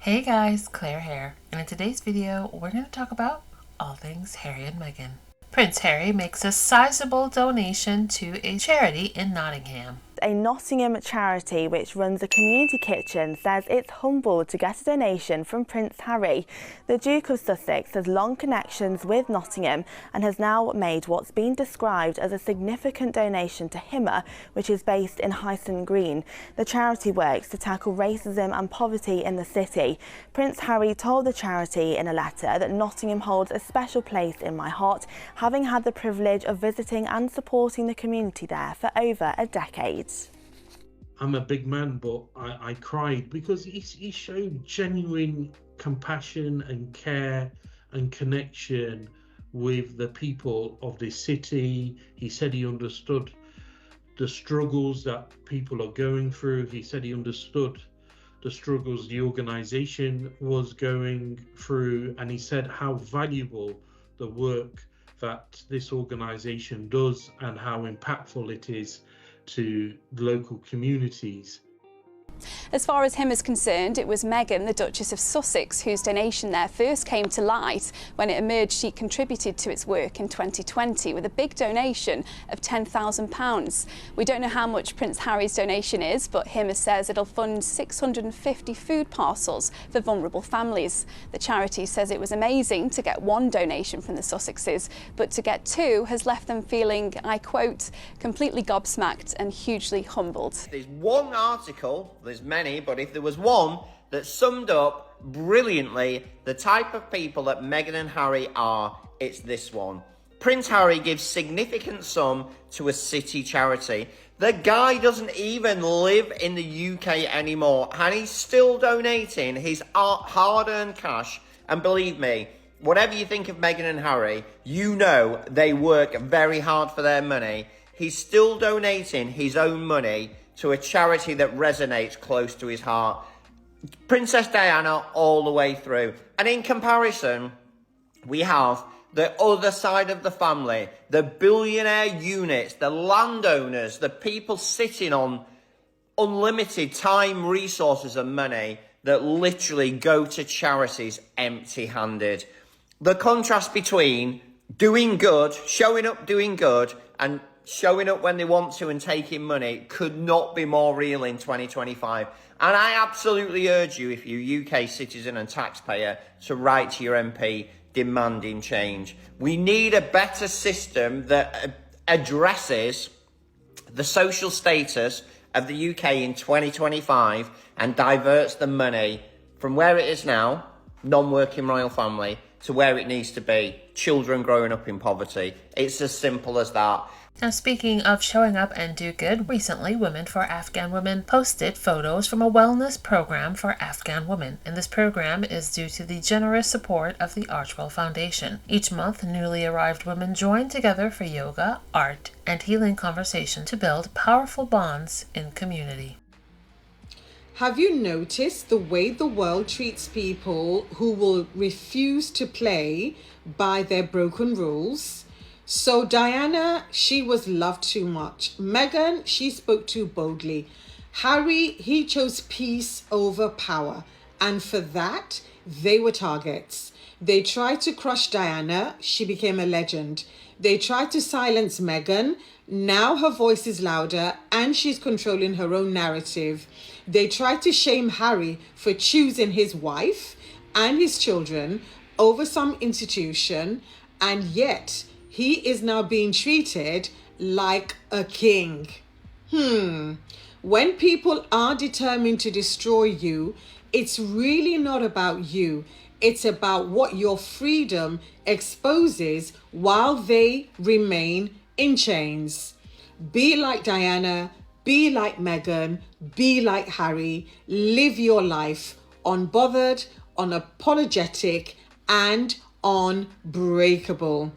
Hey guys, Claire here, and in today's video we're going to talk about all things Harry and Meghan. Prince Harry makes a sizable donation to a charity in Nottingham. A Nottingham charity which runs a community kitchen says it's humbled to get a donation from Prince Harry. The Duke of Sussex has long connections with Nottingham and has now made what's been described as a significant donation to HIMA, which is based in Hyson Green. The charity works to tackle racism and poverty in the city. Prince Harry told the charity in a letter that Nottingham holds a special place in my heart, having had the privilege of visiting and supporting the community there for over a decade. I'm a big man, but I cried because he showed genuine compassion and care and connection with the people of this city. He said he understood the struggles that people are going through. He said he understood the struggles the organization was going through, and he said how valuable the work that this organization does and how impactful it is to local communities. As far as him is concerned, it was Meghan, the Duchess of Sussex, whose donation there first came to light when it emerged she contributed to its work in 2020 with a big donation of £10,000. We don't know how much Prince Harry's donation is, but HIMA says it'll fund 650 food parcels for vulnerable families. The charity says it was amazing to get one donation from the Sussexes, but to get two has left them feeling, I quote, completely gobsmacked and hugely humbled. There's one article, there's many, but if there was one that summed up brilliantly the type of people that Meghan and Harry are, it's this one. Prince Harry gives significant sum to a city charity. The guy doesn't even live in the UK anymore, and he's still donating his hard-earned cash. And believe me, whatever you think of Meghan and Harry, you know they work very hard for their money. He's still donating his own money to a charity that resonates close to his heart. Princess Diana all the way through. And in comparison, we have the other side of the family, the billionaire units, the landowners, the people sitting on unlimited time, resources and money that literally go to charities empty-handed. The contrast between doing good, showing up doing good, and showing up when they want to and taking money could not be more real in 2025. And I absolutely urge you, if you're UK citizen and taxpayer, to write to your MP demanding change. We need a better system that addresses the social status of the UK in 2025 and diverts the money from where it is now, non-working royal family, to where it needs to be, children growing up in poverty. It's as simple as that. Now, speaking of showing up and do good, recently Women for Afghan Women posted photos from a wellness program for Afghan women, and this program is due to the generous support of the Archwell Foundation. Each month, newly arrived women join together for yoga, art, and healing conversation to build powerful bonds in community. Have you noticed the way the world treats people who will refuse to play by their broken rules? So Diana, she was loved too much. Meghan, she spoke too boldly. Harry, he chose peace over power. And for that, they were targets. They tried to crush Diana. She became a legend. They tried to silence Meghan. Now her voice is louder and she's controlling her own narrative. They tried to shame Harry for choosing his wife and his children over some institution, and yet he is now being treated like a king. When people are determined to destroy you, it's really not about you. It's about what your freedom exposes while they remain in chains. Be like Diana, be like Meghan, be like Harry. Live your life unbothered, unapologetic, and unbreakable.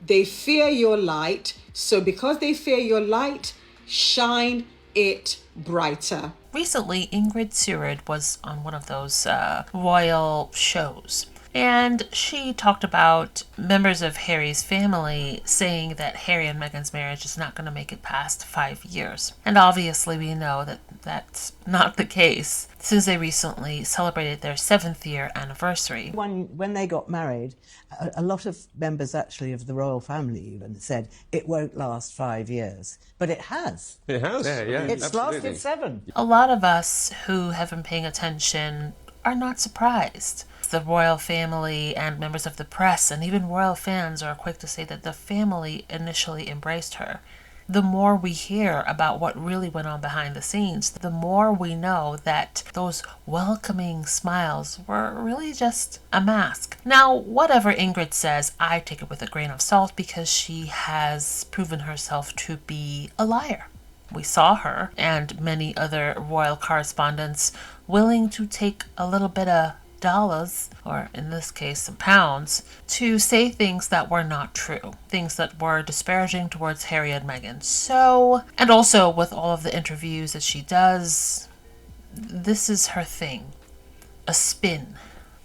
They fear your light, so because they fear your light, shine it brighter. Recently, Ingrid Seward was on one of those royal shows, And she talked about members of Harry's family saying that Harry and Meghan's marriage is not going to make it past 5 years. And obviously we know that that's not the case, since they recently celebrated their 7th year anniversary. When they got married, a lot of members actually of the royal family even said it won't last 5 years. But it has. It has. Yeah, It's absolutely. lasted 7. A lot of us who have been paying attention are not surprised. The royal family and members of the press and even royal fans are quick to say that the family initially embraced her. The more we hear about what really went on behind the scenes, the more we know that those welcoming smiles were really just a mask. Now, whatever Ingrid says, I take it with a grain of salt because she has proven herself to be a liar. We saw her and many other royal correspondents willing to take a little bit of dollars, or in this case some pounds, to say things that were not true, things that were disparaging towards Harry and Meghan. So, and also with all of the interviews that she does, this is her thing, a spin.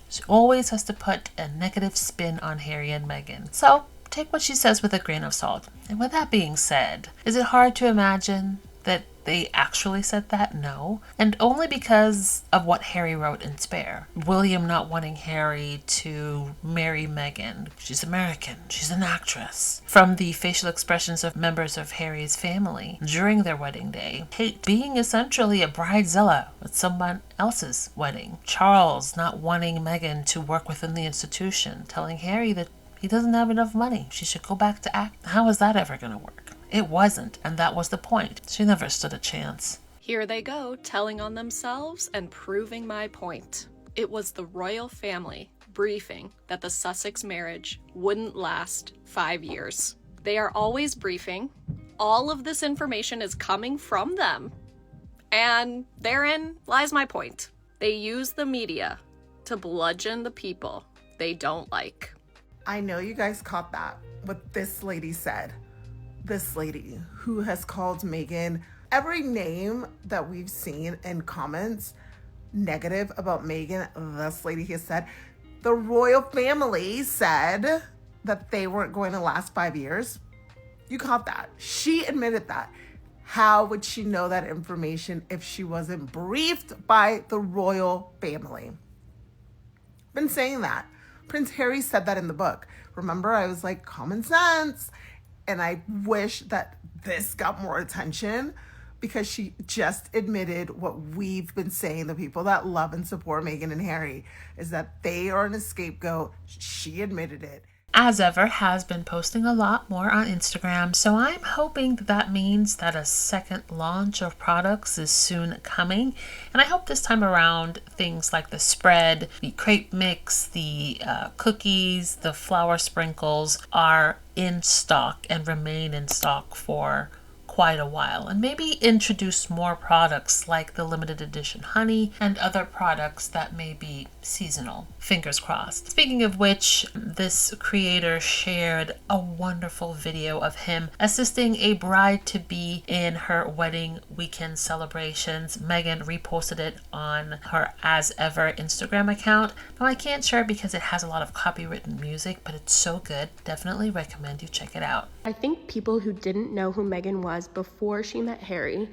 She always has to put a negative spin on Harry and Meghan. So take what she says with a grain of salt. And with that being said, is it hard to imagine that they actually said that? No. And only because of what Harry wrote in Spare. William not wanting Harry to marry Meghan. She's American. She's an actress. From the facial expressions of members of Harry's family during their wedding day. Kate being essentially a bridezilla at someone else's wedding. Charles not wanting Meghan to work within the institution. Telling Harry that he doesn't have enough money. She should go back to act. How is that ever going to work? It wasn't, and that was the point. She never stood a chance. Here they go, telling on themselves and proving my point. It was the royal family briefing that the Sussex marriage wouldn't last 5 years. They are always briefing. All of this information is coming from them. And therein lies my point. They use the media to bludgeon the people they don't like. I know you guys caught that, what this lady said. This lady who has called Meghan every name that we've seen in comments negative about Meghan. This lady has said the royal family said that they weren't going to last 5 years. You caught that. She admitted that. How would she know that information if she wasn't briefed by the royal family? Been saying that. Prince Harry said that in the book. Remember, I was like, common sense. And I wish that this got more attention because she just admitted what we've been saying, the people that love and support Meghan and Harry, is that they are an scapegoat. She admitted it. As ever, has been posting a lot more on Instagram, so I'm hoping that means that a second launch of products is soon coming. And I hope this time around, things like the spread, the crepe mix, the cookies, the flour sprinkles are in stock and remain in stock for quite a while, and maybe introduce more products like the limited edition honey and other products that may be seasonal. Fingers crossed. Speaking of which, this creator shared a wonderful video of him assisting a bride-to-be in her wedding weekend celebrations. Meghan reposted it on her As Ever Instagram account. Now I can't share it because it has a lot of copywritten music, but it's so good. Definitely recommend you check it out. I think people who didn't know who Meghan was before she met Harry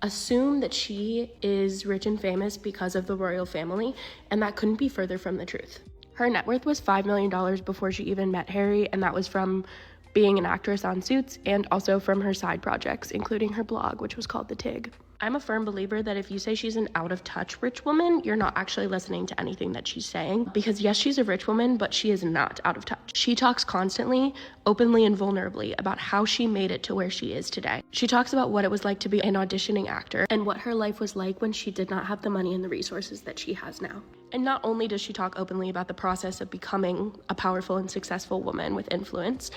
assume that she is rich and famous because of the royal family, and that couldn't be further from the truth. Her net worth was $5 million before she even met Harry, and that was from being an actress on Suits and also from her side projects, including her blog, which was called The Tig. I'm a firm believer that if you say she's an out-of-touch rich woman, you're not actually listening to anything that she's saying. Because yes, she's a rich woman, but she is not out of touch. She talks constantly, openly and vulnerably about how she made it to where she is today. She talks about what it was like to be an auditioning actor and what her life was like when she did not have the money and the resources that she has now. And not only does she talk openly about the process of becoming a powerful and successful woman with influence,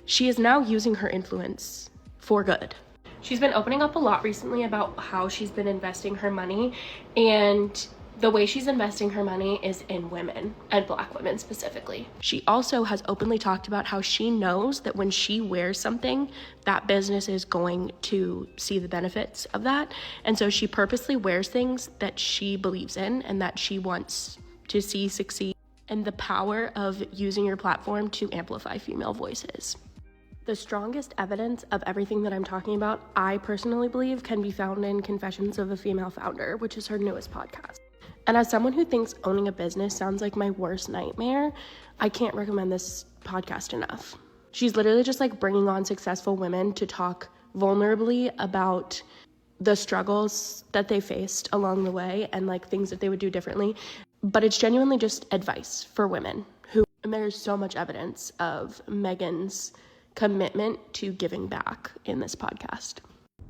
she is now using her influence for good. She's been opening up a lot recently about how she's been investing her money, and the way she's investing her money is in women, and Black women specifically. She also has openly talked about how she knows that when she wears something, that business is going to see the benefits of that. And so she purposely wears things that she believes in and that she wants to see succeed. and the power of using your platform to amplify female voices. The strongest evidence of everything that I'm talking about, I personally believe, can be found in Confessions of a Female Founder, which is her newest podcast. And as someone who thinks owning a business sounds like my worst nightmare, I can't recommend this podcast enough. She's literally just like bringing on successful women to talk vulnerably about the struggles that they faced along the way and like things that they would do differently. But it's genuinely just advice for women and there's so much evidence of Meghan's commitment to giving back in this podcast.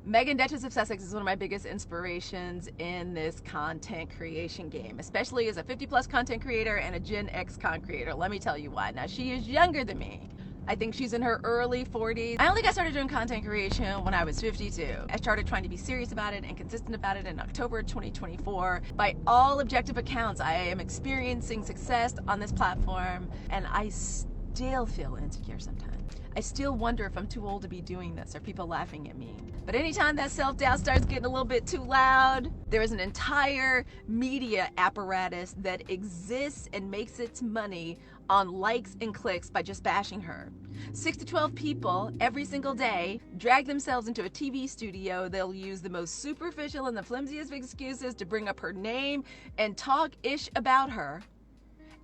Meghan, Duchess of Sussex, is one of my biggest inspirations in this content creation game, especially as a 50-plus content creator and a Gen X content creator. Let me tell you why. Now, she is younger than me. I think she's in her early 40s. I only got started doing content creation when I was 52. I started trying to be serious about it and consistent about it in October 2024. By all objective accounts, I am experiencing success on this platform, and I still feel insecure sometimes. I still wonder if I'm too old to be doing this or people laughing at me. But anytime that self-doubt starts getting a little bit too loud, there is an entire media apparatus that exists and makes its money on likes and clicks by just bashing her. 6 to 12 people every single day drag themselves into a TV studio. They'll use the most superficial and the flimsiest of excuses to bring up her name and talk ish about her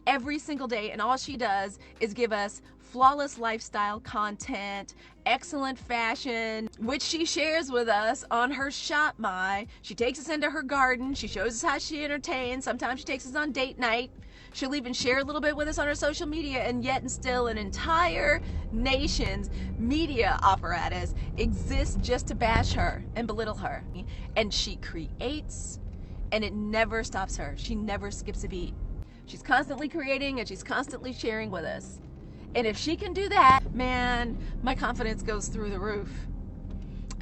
every single day, and all she does is give us flawless lifestyle content, excellent fashion, which she shares with us on her Shop My. She takes us into her garden. She shows us how she entertains. Sometimes she takes us on date night. She'll even share a little bit with us on her social media, and yet and still an entire nation's media apparatus exists just to bash her and belittle her. And she creates, and it never stops her. She never skips a beat. She's constantly creating and she's constantly sharing with us. And if she can do that, man, my confidence goes through the roof.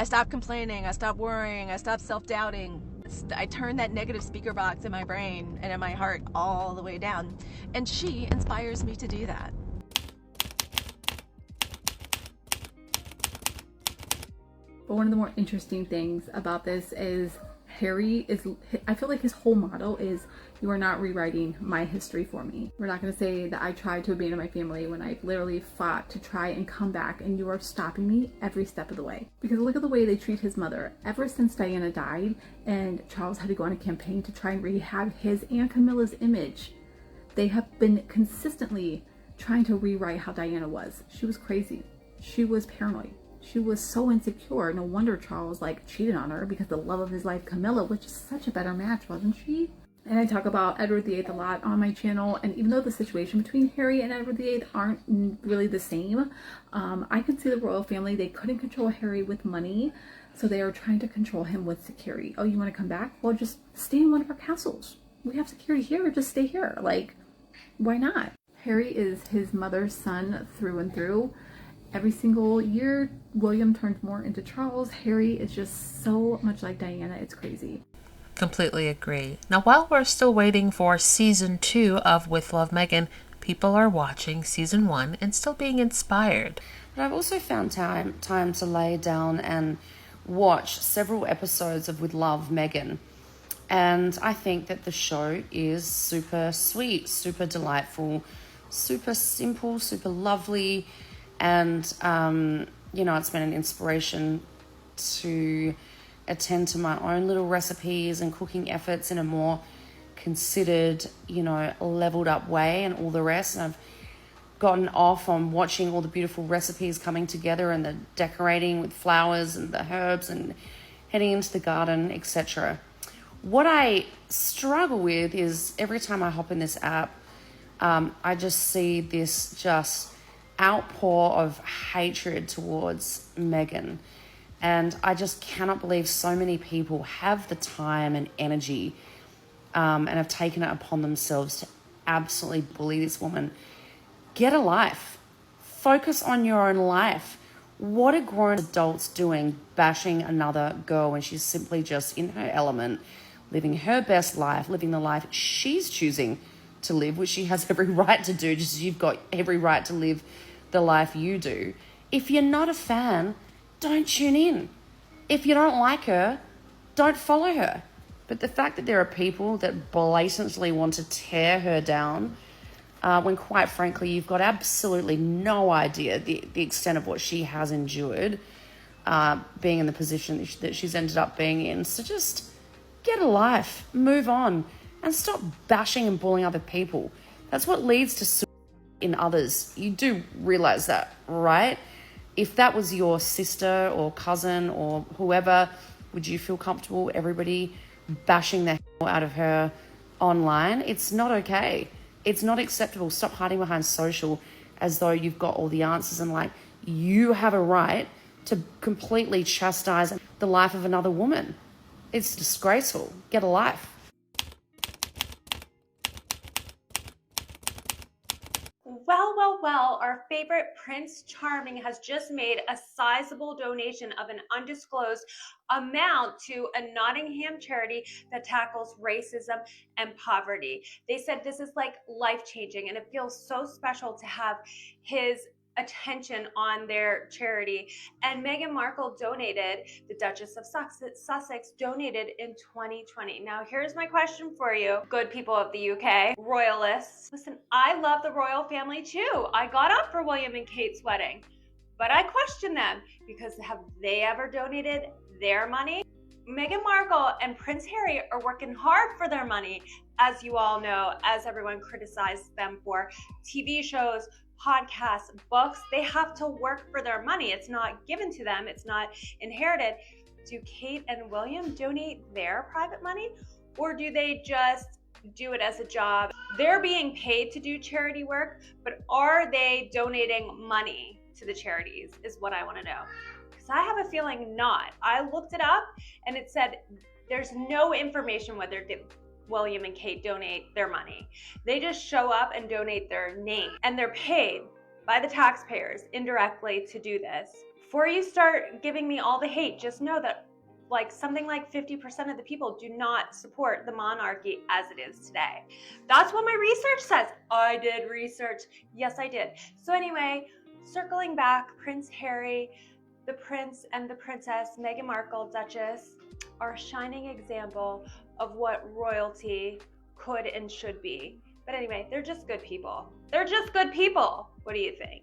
I stop complaining, I stop worrying, I stop self-doubting. I turn that negative speaker box in my brain and in my heart all the way down. And she inspires me to do that. But one of the more interesting things about this is I feel like his whole motto is, you are not rewriting my history for me. We're not going to say that I tried to abandon my family when I literally fought to try and come back, and you are stopping me every step of the way. Because look at the way they treat his mother. Ever since Diana died and Charles had to go on a campaign to try and rehab his and Camilla's image, they have been consistently trying to rewrite how Diana was. She was crazy. She was paranoid. She was so insecure. No wonder Charles cheated on her, because the love of his life, Camilla, was just such a better match, wasn't she? And I talk about Edward VIII a lot on my channel, and even though the situation between Harry and Edward VIII aren't really the same, I can see the royal family, they couldn't control Harry with money, so they are trying to control him with security. Oh, you want to come back? Well, just stay in one of our castles. We have security here, just stay here. Why not? Harry is his mother's son through and through. Every single year, William turns more into Charles. Harry is just so much like Diana, it's crazy. Completely agree. Now, while we're still waiting for season 2 of With Love Meghan, people are watching season 1 and still being inspired. But I've also found time to lay down and watch several episodes of With Love Meghan. And I think that the show is super sweet, super delightful, super simple, super lovely. And, it's been an inspiration to attend to my own little recipes and cooking efforts in a more considered, leveled up way and all the rest. And I've gotten off on watching all the beautiful recipes coming together and the decorating with flowers and the herbs and heading into the garden, etc. What I struggle with is every time I hop in this app, I just see this outpour of hatred towards Meghan. And I just cannot believe so many people have the time and energy and have taken it upon themselves to absolutely bully this woman. Get a life. Focus on your own life. What are grown adults doing bashing another girl when she's simply just in her element, living her best life, living the life she's choosing to live, which she has every right to do, just as you've got every right to live the life you do. If you're not a fan, don't tune in. If you don't like her, don't follow her. But the fact that there are people that blatantly want to tear her down when quite frankly, you've got absolutely no idea the extent of what she has endured being in the position that she's ended up being in. So just get a life, move on, and stop bashing and bullying other people. That's what leads to suicide in others. You do realize that, right? If that was your sister or cousin or whoever, would you feel comfortable everybody bashing the hell out of her online? It's not okay. It's not acceptable. Stop hiding behind social as though you've got all the answers and like you have a right to completely chastise the life of another woman. It's disgraceful. Get a life. Well, our favorite Prince Charming has just made a sizable donation of an undisclosed amount to a Nottingham charity that tackles racism and poverty. They said this is like life-changing, and it feels so special to have his attention on their charity. And Meghan Markle donated, the Duchess of Sussex donated in 2020. Now here's my question for you, good people of the UK, royalists. Listen, I love the royal family too. I got up for William and Kate's wedding, but I question them because have they ever donated their money? Meghan Markle and Prince Harry are working hard for their money, as you all know, as everyone criticized them for. TV shows, podcasts, books, they have to work for their money. It's not given to them. It's not inherited. Do Kate and William donate their private money, or do they just do it as a job? They're being paid to do charity work, but are they donating money to the charities is what I want to know. Because I have a feeling not. I looked it up and it said there's no information whether William and Kate donate their money. They just show up and donate their name, and they're paid by the taxpayers indirectly to do this. Before you start giving me all the hate, just know that something like 50% of the people do not support the monarchy as it is today. That's what my research says. I did research. Yes, I did. So anyway, circling back, Prince Harry, the Prince and the Princess, Meghan Markle, Duchess, are a shining example of what royalty could and should be. But anyway, they're just good people. They're just good people. What do you think?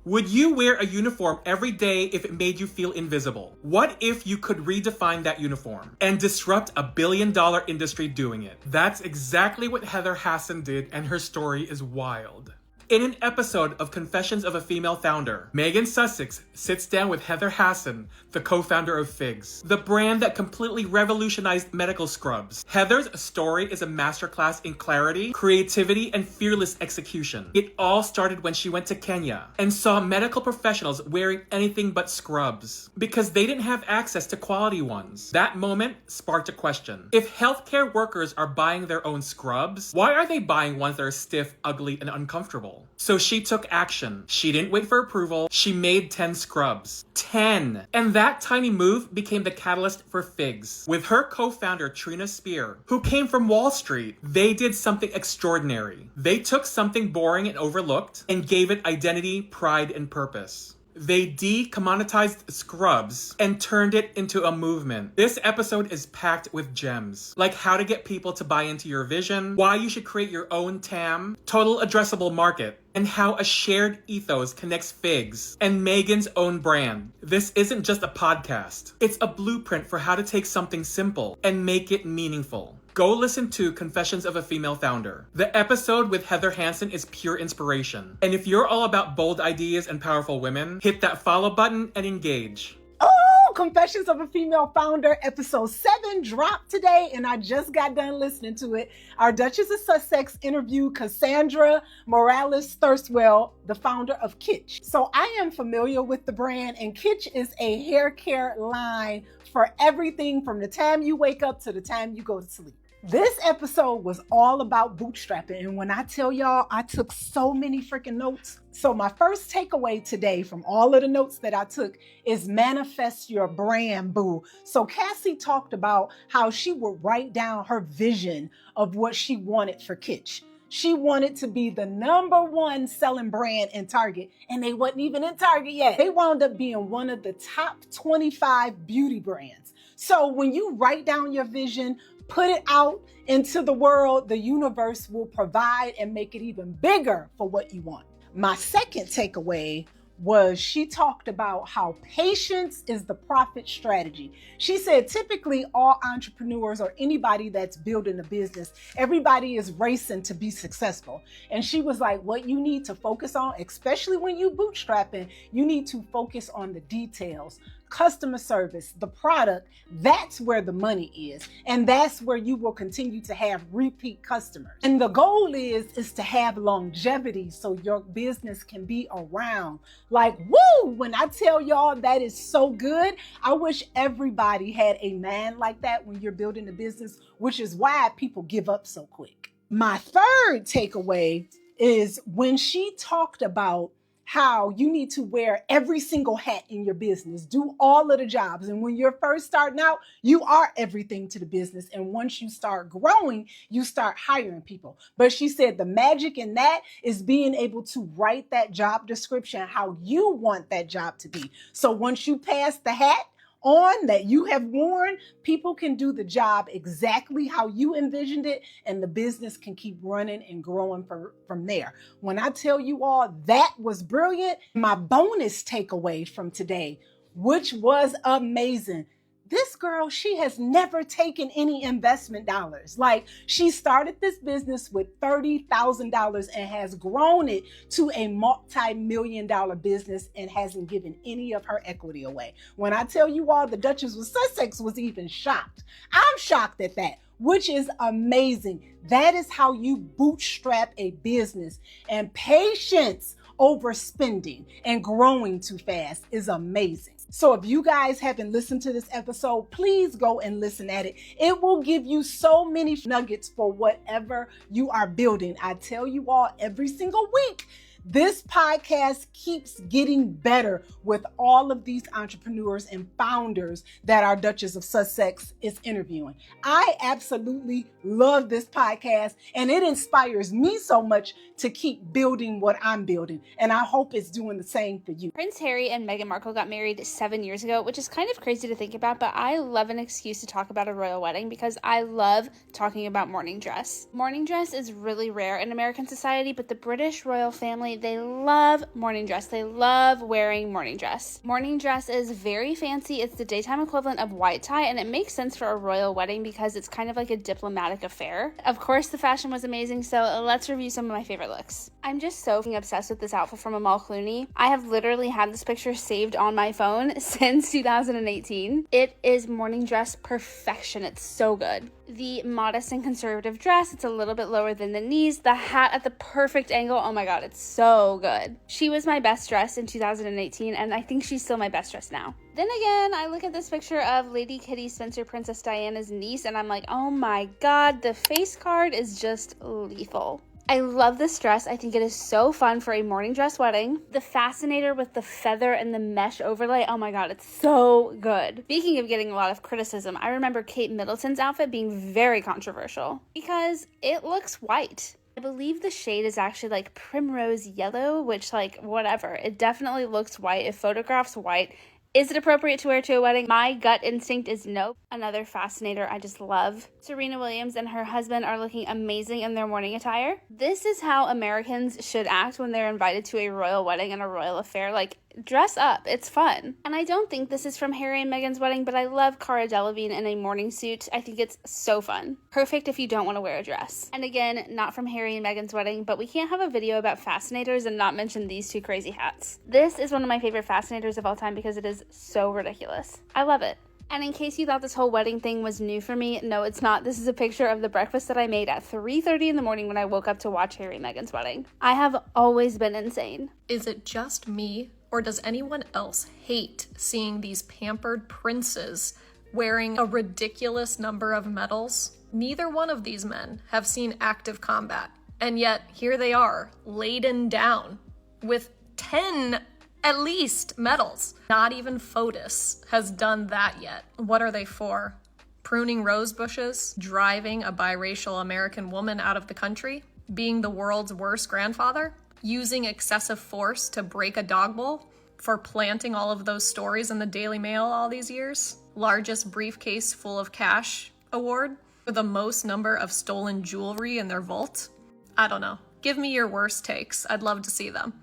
Would you wear a uniform every day if it made you feel invisible? What if you could redefine that uniform and disrupt a billion-dollar industry doing it? That's exactly what Heather Hasson did, and her story is wild. In an episode of Confessions of a Female Founder, Megan Sussex sits down with Heather Hasson, the co-founder of Figs, the brand that completely revolutionized medical scrubs. Heather's story is a masterclass in clarity, creativity, and fearless execution. It all started when she went to Kenya and saw medical professionals wearing anything but scrubs because they didn't have access to quality ones. That moment sparked a question. If healthcare workers are buying their own scrubs, why are they buying ones that are stiff, ugly, and uncomfortable? So she took action. She didn't wait for approval. She made 10 scrubs. 10! And that tiny move became the catalyst for Figs. With her co-founder Trina Spear, who came from Wall Street, they did something extraordinary. They took something boring and overlooked and gave it identity, pride, and purpose. They decommoditized scrubs and turned it into a movement. This episode is packed with gems, like how to get people to buy into your vision, why you should create your own TAM, total addressable market, and how a shared ethos connects Figs and Meghan's own brand. This isn't just a podcast. It's a blueprint for how to take something simple and make it meaningful. Go listen to Confessions of a Female Founder. The episode with Heather Hasson is pure inspiration. And if you're all about bold ideas and powerful women, hit that follow button and engage. Oh, Confessions of a Female Founder, episode 7 dropped today, and I just got done listening to it. Our Duchess of Sussex interviewed Cassandra Morales Thirstwell, the founder of Kitsch. So I am familiar with the brand, and Kitsch is a hair care line for everything from the time you wake up to the time you go to sleep. This episode was all about bootstrapping, and when I tell y'all, I took so many freaking notes. So my first takeaway today from all of the notes that I took is manifest your brand, boo. So Cassie talked about how she would write down her vision of what she wanted for Kitsch. She wanted to be the #1 selling brand in Target, and they wasn't even in Target yet. They wound up being one of the top 25 beauty brands. So when you write down your vision, put it out into the world, the universe will provide and make it even bigger for what you want. My second takeaway was she talked about how patience is the profit strategy. She said typically all entrepreneurs or anybody that's building a business, everybody is racing to be successful. And she was like, what you need to focus on, especially when you bootstrapping, you need to focus on the details. Customer service, the product, that's where the money is. And that's where you will continue to have repeat customers. And the goal is to have longevity so your business can be around. Like, woo, when I tell y'all that is so good, I wish everybody had a man like that when you're building a business, which is why people give up so quick. My third takeaway is when she talked about how you need to wear every single hat in your business, do all of the jobs. And when you're first starting out, you are everything to the business. And once you start growing, you start hiring people. But she said the magic in that is being able to write that job description how you want that job to be. So once you pass the hat on that you have worn, people can do the job exactly how you envisioned it, and the business can keep running and growing from there. When I tell you all that was brilliant, my bonus takeaway from today, which was amazing. This girl, she has never taken any investment dollars. Like, she started this business with $30,000 and has grown it to a multi-million-dollar business and hasn't given any of her equity away. When I tell you all, the Duchess of Sussex was even shocked. I'm shocked at that, which is amazing. That is how you bootstrap a business. And patience over spending and growing too fast is amazing. So if you guys haven't listened to this episode, please go and listen at it. It will give you so many nuggets for whatever you are building. I tell you all every single week, this podcast keeps getting better with all of these entrepreneurs and founders that our Duchess of Sussex is interviewing. I absolutely love this podcast, and it inspires me so much to keep building what I'm building. And I hope it's doing the same for you. Prince Harry and Meghan Markle got married 7 years ago, which is kind of crazy to think about, but I love an excuse to talk about a royal wedding because I love talking about morning dress. Morning dress is really rare in American society, but the British royal family, they love morning dress. They love wearing morning dress. Morning dress is very fancy. It's the daytime equivalent of white tie, and it makes sense for a royal wedding because it's kind of like a diplomatic affair. Of course, the fashion was amazing, so let's review some of my favorite looks. I'm just so obsessed with this outfit from Amal Clooney. I have literally had this picture saved on my phone since 2018. It is morning dress perfection. It's so good. The modest and conservative dress, it's a little bit lower than the knees. The hat at the perfect angle, oh my god, it's so good. She was my best dressed in 2018, and I think she's still my best dressed now. Then again, I look at this picture of Lady Kitty Spencer, Princess Diana's niece, and I'm like, oh my god, the face card is just lethal. I love this dress. I think it is so fun for a morning dress wedding. The fascinator with the feather and the mesh overlay, oh my god, it's so good. Speaking of getting a lot of criticism, I remember Kate Middleton's outfit being very controversial because it looks white. I believe the shade is actually like primrose yellow, which like whatever. It definitely looks white. It photographs white. Is it appropriate to wear to a wedding? My gut instinct is no. Another fascinator I just love. Serena Williams and her husband are looking amazing in their morning attire. This is how Americans should act when they're invited to a royal wedding and a royal affair. Like, dress up. It's fun. And I don't think this is from Harry and Meghan's wedding, but I love Cara Delevingne in a morning suit. I think it's so fun. Perfect if you don't want to wear a dress. And again, not from Harry and Meghan's wedding, but we can't have a video about fascinators and not mention these two crazy hats. This is one of my favorite fascinators of all time because it is so ridiculous. I love it. And in case you thought this whole wedding thing was new for me, no, it's not. This is a picture of the breakfast that I made at 3:30 in the morning when I woke up to watch Harry and Meghan's wedding. I have always been insane. Is it just me, or does anyone else hate seeing these pampered princes wearing a ridiculous number of medals? Neither one of these men have seen active combat, and yet here they are, laden down with 10 at least medals. Not even FOTUS has done that yet. What are they for? Pruning rose bushes? Driving a biracial American woman out of the country? Being the world's worst grandfather? Using excessive force to break a dog bowl? For planting all of those stories in the Daily Mail all these years? largest briefcase full of cash award for the most number of stolen jewelry in their vault. I don't know. Give me your worst takes. I'd love to see them.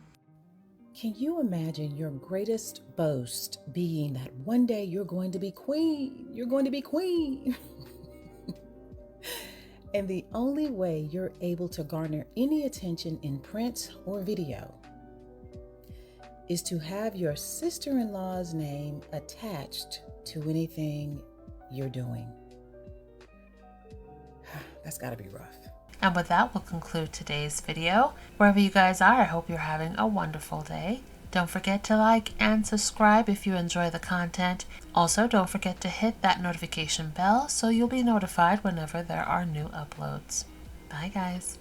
Can you imagine your greatest boast being that one day you're going to be queen? You're going to be queen. And the only way you're able to garner any attention in print or video is to have your sister-in-law's name attached to anything you're doing. That's gotta be rough. And with that, we'll conclude today's video. Wherever you guys are, I hope you're having a wonderful day. Don't forget to like and subscribe if you enjoy the content. Also, don't forget to hit that notification bell so you'll be notified whenever there are new uploads. Bye, guys.